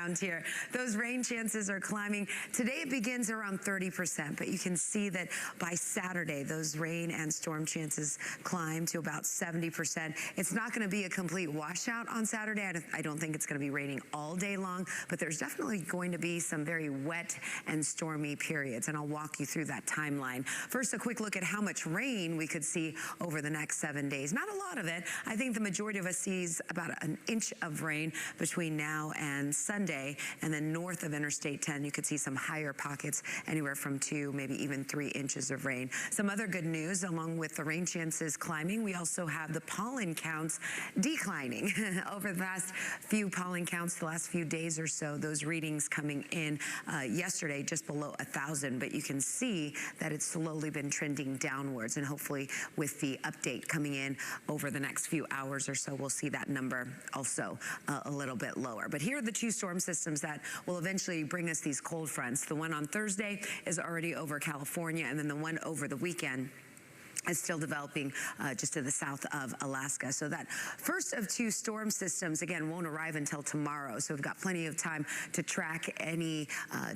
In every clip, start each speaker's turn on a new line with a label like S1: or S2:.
S1: around here. Those rain chances are climbing. Today it begins around 30%, but you can see that by Saturday, those rain and storm chances climb to about 70%. It's not going to be a complete washout on Saturday. I don't think it's going to be raining all day long, but there's definitely going to be some very wet and stormy periods, and I'll walk you through that timeline. First, a quick look at how much rain we could see over the next 7 days. Not a lot of it. I think the majority of us sees about an inch of rain between now and Sunday, and then north of Interstate 10, you could see some higher pockets, anywhere from 2, maybe even 3 inches of rain. Some other good news, along with the rain chances climbing, we also have the pollen counts declining. Over the past few pollen counts, the last few days or so, those readings coming in yesterday just below 1,000, but you can see that it's slowly been trending downwards, and hopefully with the update coming in over the next few hours or so, we'll see that number also a little bit lower. But here are the 2 storm systems that will eventually bring us these cold fronts. The one on Thursday is already over California, and then the one over the weekend is still developing just to the south of Alaska. So that first of 2 storm systems, again, won't arrive until tomorrow. So we've got plenty of time to track any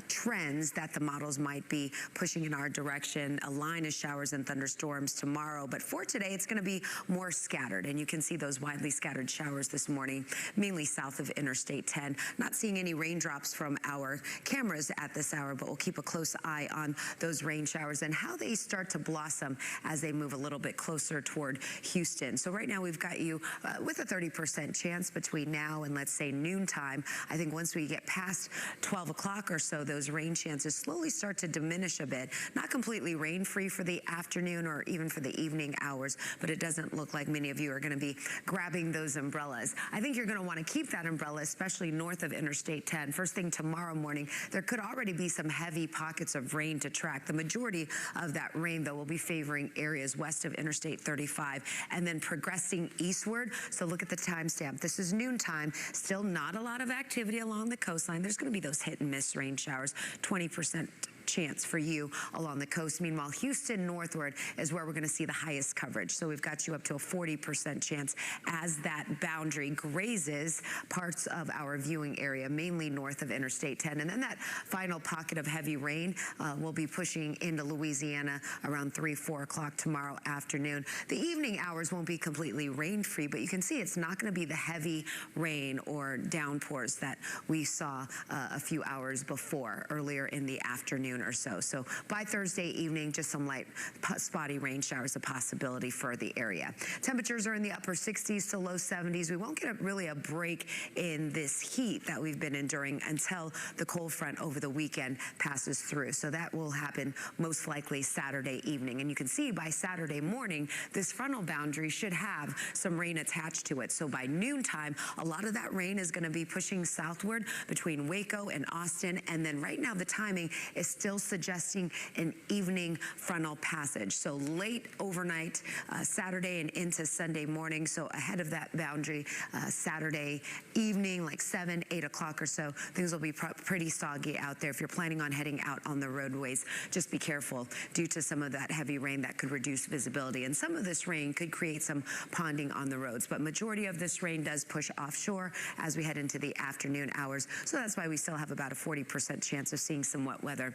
S1: trends that the models might be pushing in our direction. A line of showers and thunderstorms tomorrow. But for today, it's going to be more scattered. And you can see those widely scattered showers this morning, mainly south of Interstate 10. Not seeing any raindrops from our cameras at this hour, but we'll keep a close eye on those rain showers and how they start to blossom as they move a little bit closer toward Houston. So right now we've got you with a 30% chance between now and, let's say, noontime. I think once we get past 12 o'clock or so, those rain chances slowly start to diminish a bit. Not completely rain-free for the afternoon or even for the evening hours, but it doesn't look like many of you are going to be grabbing those umbrellas. I think you're going to want to keep that umbrella, especially north of Interstate 10. First thing tomorrow morning, there could already be some heavy pockets of rain to track. The majority of that rain, though, will be favoring areas west of Interstate 35 and then progressing eastward. So look at the timestamp. This is noontime. Still not a lot of activity along the coastline. There's going to be those hit and miss rain showers, 20% chance for you along the coast. Meanwhile, Houston northward is where we're going to see the highest coverage. So we've got you up to a 40% chance as that boundary grazes parts of our viewing area, mainly north of Interstate 10. And then that final pocket of heavy rain will be pushing into Louisiana around 3, 4 o'clock tomorrow afternoon. The evening hours won't be completely rain-free, but you can see it's not going to be the heavy rain or downpours that we saw a few hours before, earlier in the afternoon or so. So by Thursday evening, just some light spotty rain showers a possibility for the area. Temperatures are in the upper 60s to low 70s. We won't get really a break in this heat that we've been enduring until the cold front over the weekend passes through. So that will happen most likely Saturday evening. And you can see by Saturday morning, this frontal boundary should have some rain attached to it. So by noontime, a lot of that rain is going to be pushing southward between Waco and Austin. And then right now, the timing is still suggesting an evening frontal passage. So late overnight, Saturday and into Sunday morning. So ahead of that boundary, Saturday evening, like 7, 8 o'clock or so, things will be pretty soggy out there. If you're planning on heading out on the roadways, just be careful due to some of that heavy rain that could reduce visibility. And some of this rain could create some ponding on the roads, but majority of this rain does push offshore as we head into the afternoon hours. So that's why we still have about a 40% chance of seeing some wet weather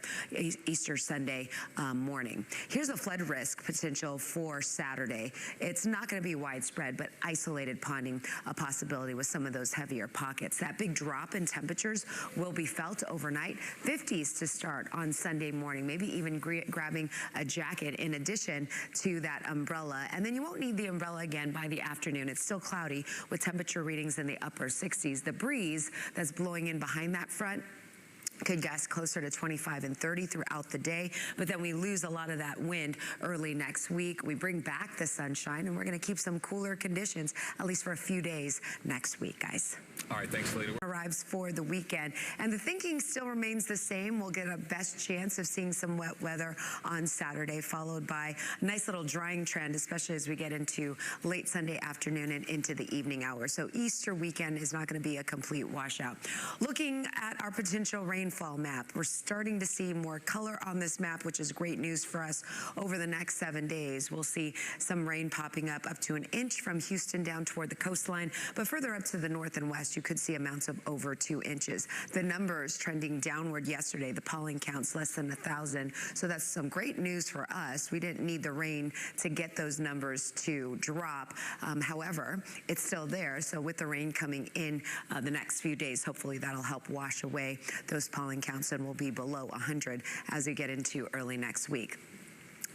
S1: Easter Sunday morning. Here's a flood risk potential for Saturday. It's not going to be widespread, but isolated ponding a possibility with some of those heavier pockets. That big drop in temperatures will be felt overnight. 50s to start on Sunday morning, maybe even grabbing a jacket in addition to that umbrella. And then you won't need the umbrella again by the afternoon. It's still cloudy with temperature readings in the upper 60s. The breeze that's blowing in behind that front could gust closer to 25 and 30 throughout the day, but then we lose a lot of that wind early next week. We bring back the sunshine, and we're going to keep some cooler conditions, at least for a few days next week, guys.
S2: All right, thanks, Elita.
S1: Arrives for the weekend, and the thinking still remains the same. We'll get a best chance of seeing some wet weather on Saturday, followed by a nice little drying trend, especially as we get into late Sunday afternoon and into the evening hours. So Easter weekend is not going to be a complete washout. Looking at our potential rainfall map, we're starting to see more color on this map, which is great news for us. Over the next 7 days, we'll see some rain popping up to an inch from Houston down toward the coastline, but further up to the north and west, west, you could see amounts of over 2 inches. The numbers trending downward yesterday, the pollen counts less than 1,000. So that's some great news for us. We didn't need the rain to get those numbers to drop. However, it's still there. So with the rain coming in the next few days, hopefully that'll help wash away those pollen counts and will be below 100 as we get into early next week.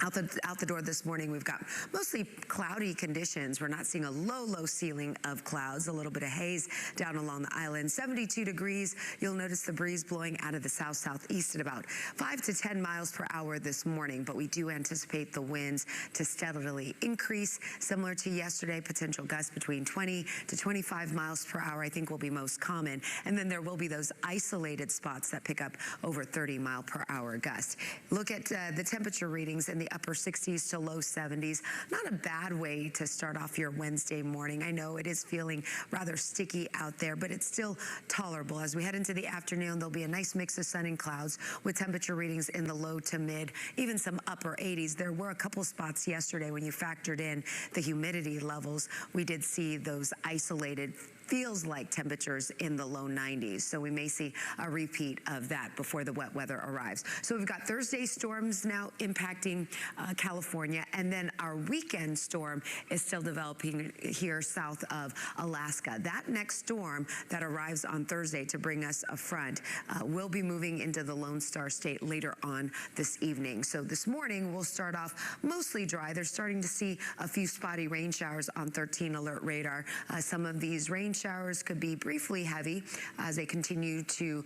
S1: Out the door this morning, we've got mostly cloudy conditions. We're not seeing a low ceiling of clouds, a little bit of haze down along the island. 72 degrees. You'll notice the breeze blowing out of the south-southeast at about 5 to 10 miles per hour this morning, but we do anticipate the winds to steadily increase. Similar to yesterday, potential gusts between 20 to 25 miles per hour, I think will be most common. And then there will be those isolated spots that pick up over 30 mile per hour gusts. Look at the temperature readings in the upper 60s to low 70s. Not a bad way to start off your Wednesday morning. I know it is feeling rather sticky out there, but it's still tolerable. As we head into the afternoon, there'll be a nice mix of sun and clouds with temperature readings in the low to mid, even some upper 80s. There were a couple spots yesterday when you factored in the humidity levels. We did see those isolated feels like temperatures in the low 90s. So we may see a repeat of that before the wet weather arrives. So we've got Thursday storms now impacting California, and then our weekend storm is still developing here south of Alaska. That next storm that arrives on Thursday to bring us a front will be moving into the Lone Star State later on this evening. So this morning we'll start off mostly dry. They're starting to see a few spotty rain showers on 13 alert radar. Some of these rain showers could be briefly heavy as they continue to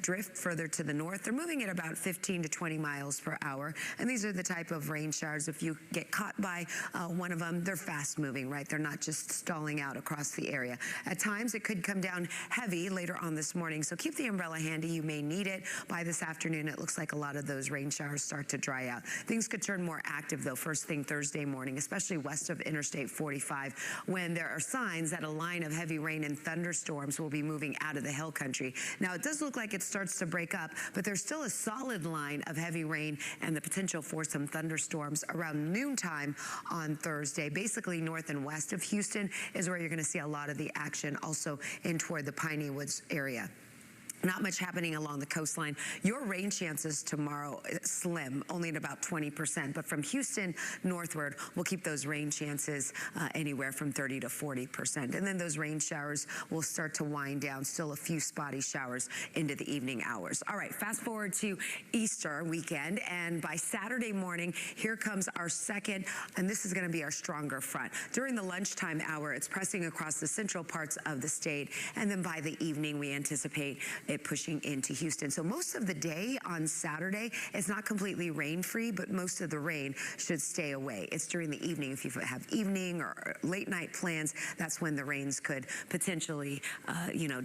S1: drift further to the north. They're moving at about 15 to 20 miles per hour. And these are the type of rain showers, if you get caught by one of them, they're fast moving, right? They're not just stalling out across the area. At times, it could come down heavy later on this morning. So keep the umbrella handy. You may need it. By this afternoon, it looks like a lot of those rain showers start to dry out. Things could turn more active, though, first thing Thursday morning, especially west of Interstate 45, when there are signs that a line of heavy rain and thunderstorms will be moving out of the hill country. Now, it does look like it starts to break up, but there's still a solid line of heavy rain and the potential for some thunderstorms around noontime on Thursday. Basically, north and west of Houston is where you're going to see a lot of the action, also in toward the Piney Woods area. Not much happening along the coastline. Your rain chances tomorrow slim, only at about 20%. But from Houston northward, we'll keep those rain chances anywhere from 30 to 40%. And then those rain showers will start to wind down. Still a few spotty showers into the evening hours. All right, fast forward to Easter weekend. And by Saturday morning, here comes our second, and this is going to be our stronger front. During the lunchtime hour, it's pressing across the central parts of the state. And then by the evening, we anticipate it pushing into Houston. So most of the day on Saturday, it's not completely rain-free, but most of the rain should stay away. It's during the evening. If you have evening or late night plans, that's when the rains could potentially,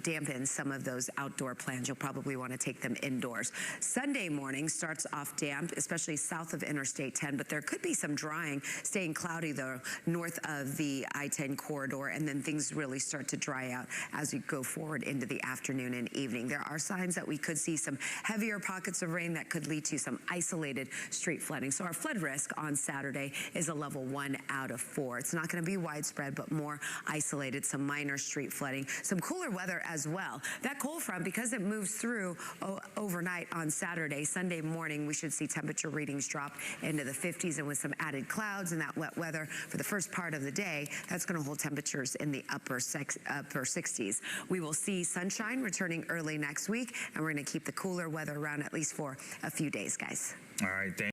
S1: dampen some of those outdoor plans. You'll probably want to take them indoors. Sunday morning starts off damp, especially south of Interstate 10, but there could be some drying, staying cloudy though, north of the I-10 corridor, and then things really start to dry out as we go forward into the afternoon and evening. There are signs that we could see some heavier pockets of rain that could lead to some isolated street flooding. So our flood risk on Saturday is a level 1 out of 4. It's not going to be widespread, but more isolated, some minor street flooding, some cooler weather as well. That cold front, because it moves through overnight on Saturday, Sunday morning, we should see temperature readings drop into the 50s, and with some added clouds and that wet weather for the first part of the day, that's going to hold temperatures in the upper 60s. We will see sunshine returning early next week, and we're going to keep the cooler weather around at least for a few days, guys.
S2: All right, thank you.